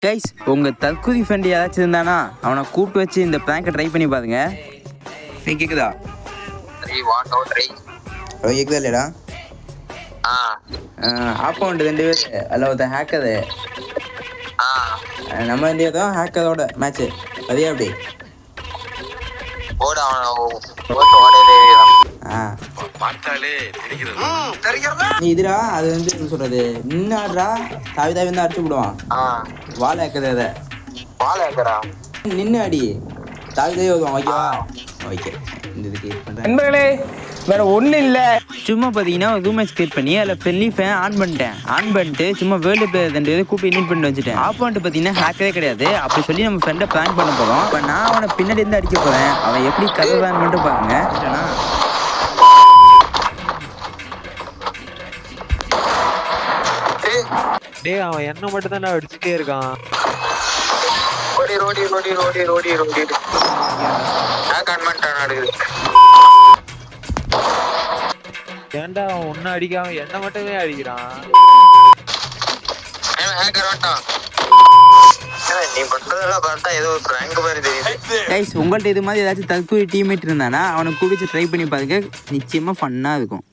Guys, உங்க தற்கொலை friend ஏதாச்சும் இருந்தானா அவனை கூப்பிட்டு வச்சு இந்த பிராங்கை ட்ரை பண்ணி பாருங்க. நீ கேக்குதா? கேக்குதா இல்லடா? ஆப்போண்ட் 2 பேர் அதில் ஒருத்தன் ஹேக்கரு. நம்ம இந்தியா தான் ஹேக்கரோட மேட்ச். அதே அப்படி நீ இதுடா அது வந்து என்ன சொல்றது, நின்னாடுறா தாவி தாவி வந்து அடிச்சு விடுவான். வாழை ஏக்கத நின்று அடி தாவி தாவி வருவான். ஓகேவா? ஓகே, இந்த இதுக்கு நண்பர்களே வேற ஒன்றும் இல்லை. சும்மா பார்த்தீங்கன்னா ஒரு ரூம் கிரியேட் பண்ணி அதில் ஃப்ரெண்ட்லி ஃபேன் ஆன் பண்ணிட்டு சும்மா வேர்ல்டு பிளேயர் 2 பேர் கூப்பிட்டு இன்வைட் பண்ணிட்டு வச்சுட்டேன். ஆப்போன்ட்டு பார்த்தீங்கன்னா ஹேக்கரே கிடையாது. அப்படி சொல்லி நம்ம ஃப்ரெண்டை பிளான் பண்ண போகிறோம். இப்போ நான் அவனை பின்னாடி இருந்து அடிக்க போகிறேன். அவன் எப்படி கதறான்னு மட்டும் பாருங்க. டேய், அவன் என்ன மட்டும் தான் அடிச்சுட்டே இருக்கான். ஏன்டா அவன் ஒன்னும் அடிக்காம என்ன மட்டுமே அடிக்கிறான். உங்கள்ட்ட இது மாதிரி ஏதாச்சும் தற்கொலை டீம்மேட் இருந்தானா அவனை கூப்பிட்டு ட்ரை பண்ணி பாருங்க. நிச்சயமா ஃபன்னா இருக்கும்.